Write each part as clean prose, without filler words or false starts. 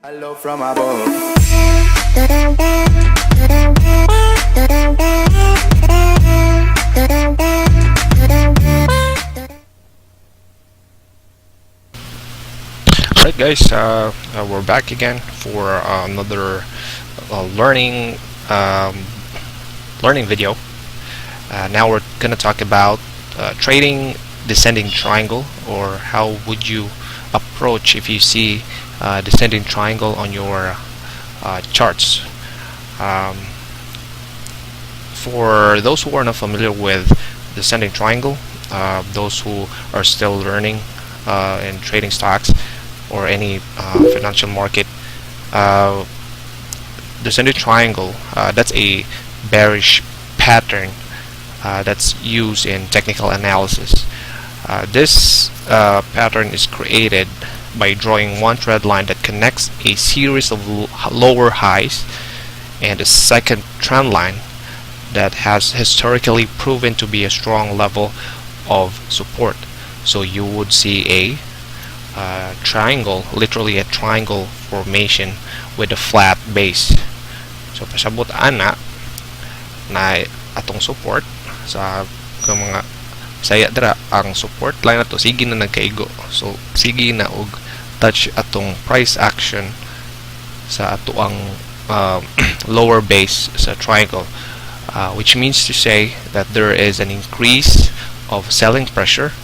Hello from above. Alright guys, we're back again for another learning video. Now we're gonna talk about trading descending triangle, or how would you approach if you see descending triangle on your charts. Um, for those who are not familiar with descending triangle, those who are still learning in trading stocks or any financial market, descending triangle, that's a bearish pattern that's used in technical analysis. This pattern is created by drawing one trend line that connects a series of lower highs and a second trend line that has historically proven to be a strong level of support. So you would see a triangle, literally a triangle formation with a flat base. So pasabot ana na atong support sa mga saya dira, ang support line nato sige na nagkaigo. So sige na og touch atong price action sa ato ang lower base sa triangle, which means to say that there is an increase of selling pressure.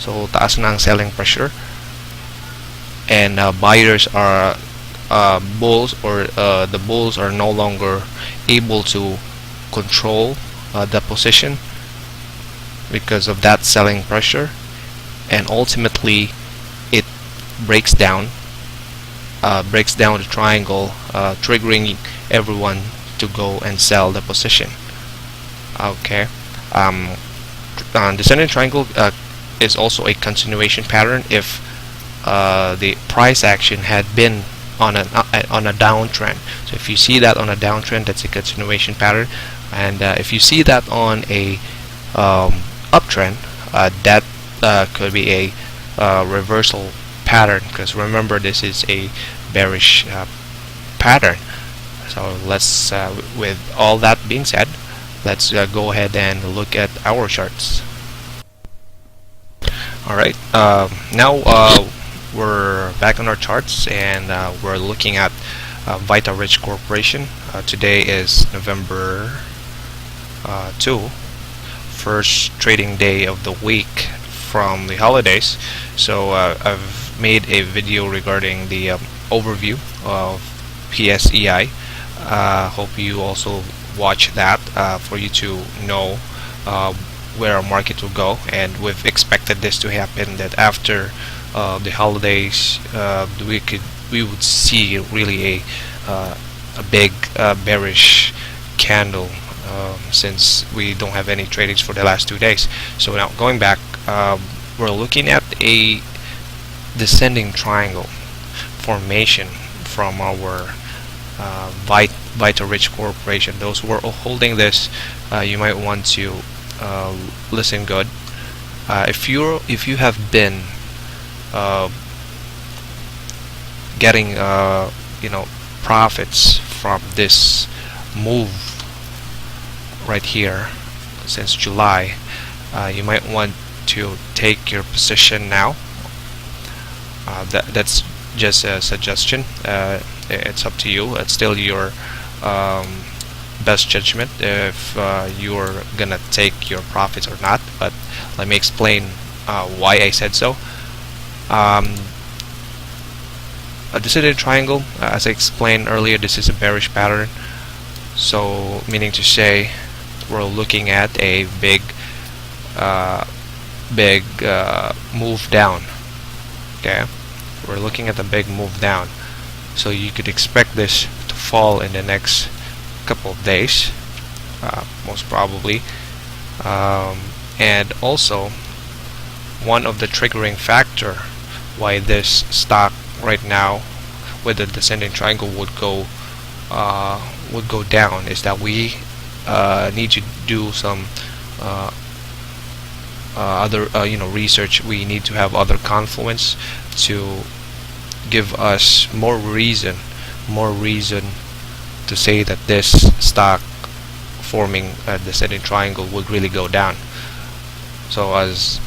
So taas na ang selling pressure, and buyers are bulls, or the bulls are no longer able to control the position because of that selling pressure, and ultimately it breaks down the triangle, triggering everyone to go and sell the position. Okay. Descending triangle is also a continuation pattern if the price action had been on a downtrend. So if you see that on a downtrend, that's a continuation pattern, and if you see that on a uptrend, that could be a reversal pattern, because remember, this is a bearish pattern. So let's with all that being said, let's go ahead and look at our charts. Alright, now we're back on our charts, and we're looking at Vita Rich Corporation. Today is November 2, first trading day of the week from the holidays. So I've made a video regarding the overview of PSEI. Hope you also watch that for you to know where our market will go, and we've expected this to happen, that after the holidays we would see really a big bearish candle, since we don't have any tradings for the last 2 days. So now going back, we're looking at a descending triangle formation from our Vita Rich Corporation. Those who are holding this, you might want to listen good. If you have been getting profits from this move right here since July, you might want to take your position now. That's just a suggestion. It's up to you. It's still your best judgment if you're gonna take your profits or not, but let me explain why I said so. A descending triangle, as I explained earlier, this is a bearish pattern, so meaning to say we're looking at a big move down. Okay, we're looking at a big move down, so you could expect this to fall in the next couple of days, most probably, and also one of the triggering factor why this stock right now with the descending triangle would go down is that we need to do some other research. We need to have other confluence to give us more reason to say that this stock forming a descending triangle would really go down. So as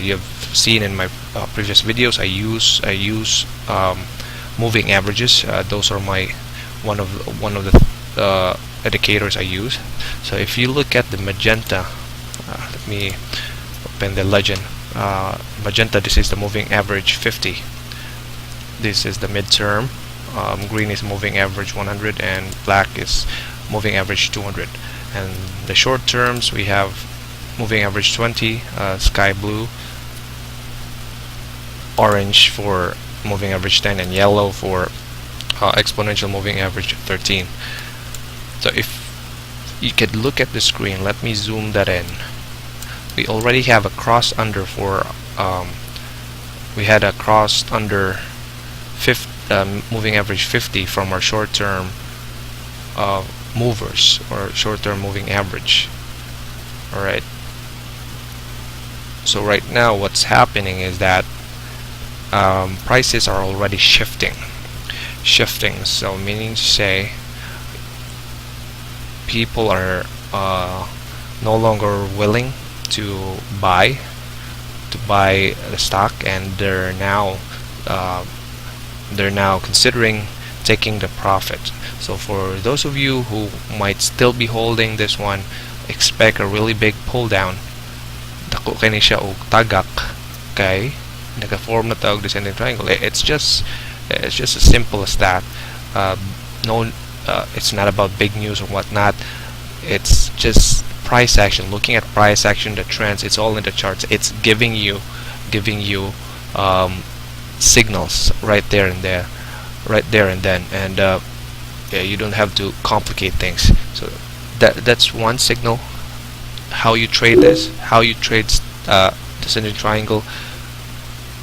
you've seen in my previous videos, I use moving averages. Those are my one of the indicators I use. So if you look at the magenta, let me open the legend. Magenta, this is the moving average 50. This is the midterm. Green is moving average 100, and black is moving average 200. And the short terms, we have moving average 20, sky blue, orange for moving average 10, and yellow for exponential moving average 13. So if you could look at the screen, let me zoom that in. We already have a cross under for we had a cross under moving average 50 from our short-term movers, or short-term moving average. Alright, so right now what's happening is that prices are already shifting, so meaning to say people are no longer willing to buy the stock, and they're now considering taking the profit. So for those of you who might still be holding this one, expect a really big pull down. Dako kini siya og tagak kay naka-form na tawag descending triangle. It's just as simple as that. It's not about big news or whatnot. It's just price action. Looking at price action, the trends, it's all in the charts. It's giving you signals right there and then, and yeah, you don't have to complicate things. So that's one signal. How you trade this, how you trade descending triangle.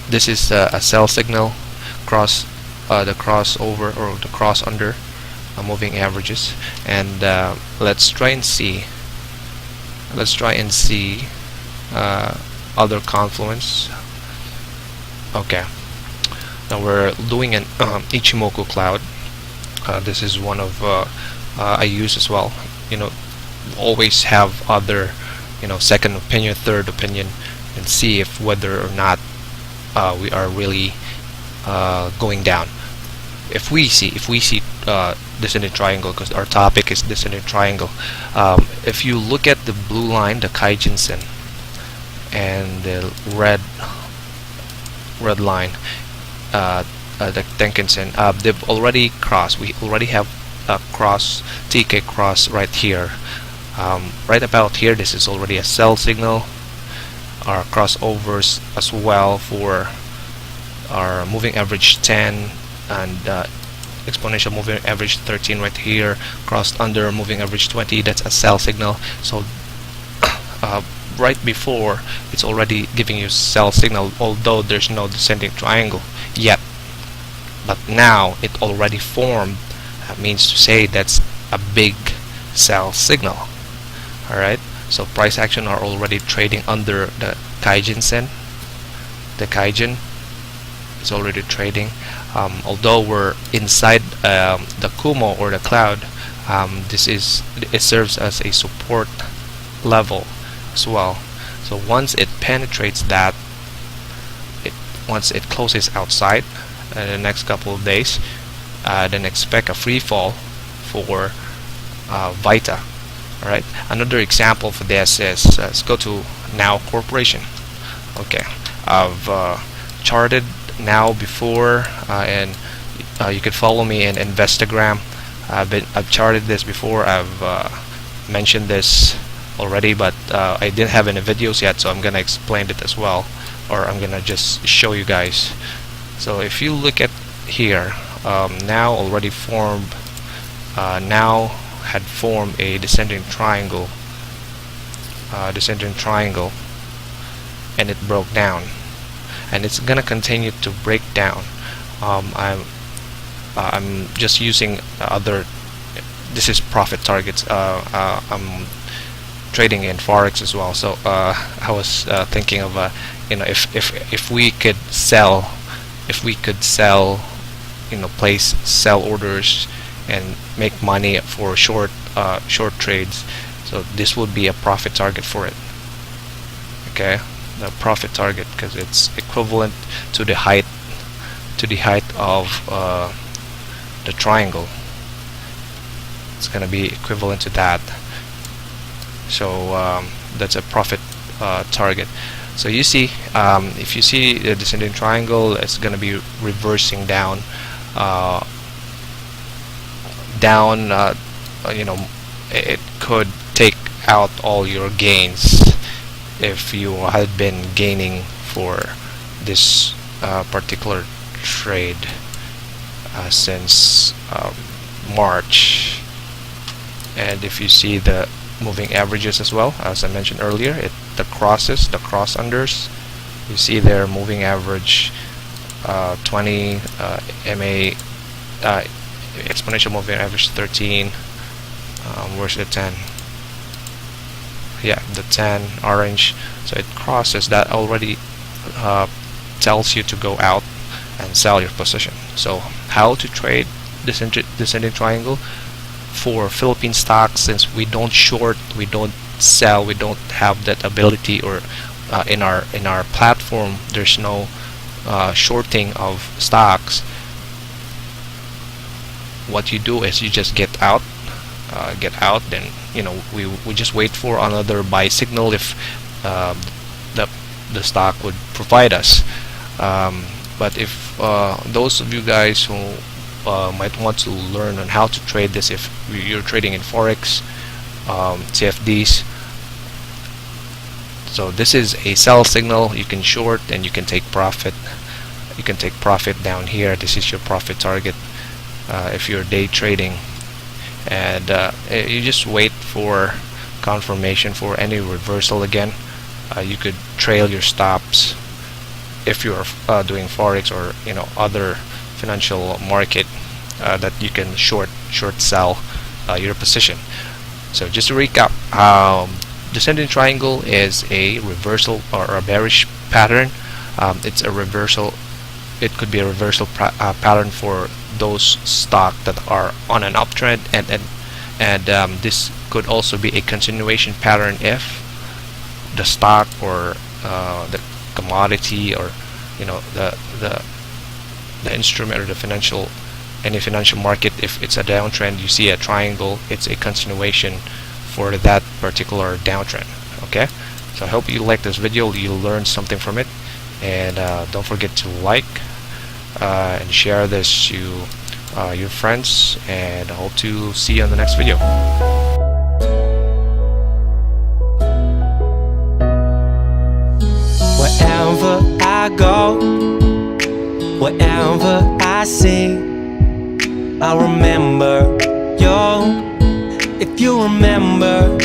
This is a sell signal, the crossover or the cross under moving averages, and let's try and see other confluence. Okay, now we're doing an Ichimoku cloud. This is one of I use as well. Always have other second opinion, third opinion, and see if whether or not we are really going down. If we see descending triangle, because our topic is descending triangle, if you look at the blue line, the Kaijinsen, and the red line, the Tenkan-sen, they've already crossed. We already have a cross, TK cross right here. Right about here, this is already a sell signal. Our crossovers as well for our moving average 10 and exponential moving average 13 right here, crossed under moving average 20. That's a sell signal. So right before, it's already giving you sell signal, although there's no descending triangle yet, but now it already formed. That means to say that's a big sell signal. Alright, so price action are already trading under the Kaijin-sen. The Kaijin is already trading. Although we're inside the Kumo or the cloud, it serves as a support level as well. So once it penetrates that, once it closes outside the next couple of days, then expect a free fall for Vita. Alright, another example for this is let's go to Now Corporation. Okay, I've charted Now before, and you could follow me in Instagram. I've charted this before. I've mentioned this already, but I didn't have any videos yet, so I'm gonna explain it as well, or I'm gonna just show you guys. So if you look at here, Now already formed. Now had formed a descending triangle, and it broke down, and it's gonna continue to break down. I'm just using other. This is profit targets. I'm trading in forex as well, so I was thinking of if we could sell place sell orders and make money for short trades. So this would be a profit target for it. Okay, the profit target, because it's equivalent to the height of the triangle. It's gonna be equivalent to that. So that's a profit target. So you see, if you see the descending triangle, it's gonna be reversing down, it could take out all your gains if you had been gaining for this particular trade since March. And if you see the moving averages as well, as I mentioned earlier, the cross unders, you see their moving average 20 MA exponential moving average 13. Where's the 10? Yeah, the 10 orange. So it crosses. That already tells you to go out and sell your position. So how to trade descending triangle for Philippine stocks? Since we don't short, we don't sell, we don't have that ability, or in our platform there's no shorting of stocks. What you do is you just get out, then we just wait for another buy signal if the stock would provide us. But if those of you guys who might want to learn on how to trade this, if you're trading in forex, CFDs, so this is a sell signal. You can short and you can take profit. You can take profit down here. This is your profit target if you're day trading, and you just wait for confirmation for any reversal again. You could trail your stops if you're doing forex or other financial market, that you can short sell your position. So just to recap, descending triangle is a reversal or a bearish pattern. It's a reversal. It could be a reversal pattern for those stock that are on an uptrend, and this could also be a continuation pattern if the stock or the commodity or the instrument or the any financial market, if it's a downtrend, you see a triangle, it's a continuation for that particular downtrend. Okay, so I hope you like this video, you learned something from it, and don't forget to like and share this to your friends, and I hope to see you on the next video. Wherever I go, wherever I see, I remember you. If you remember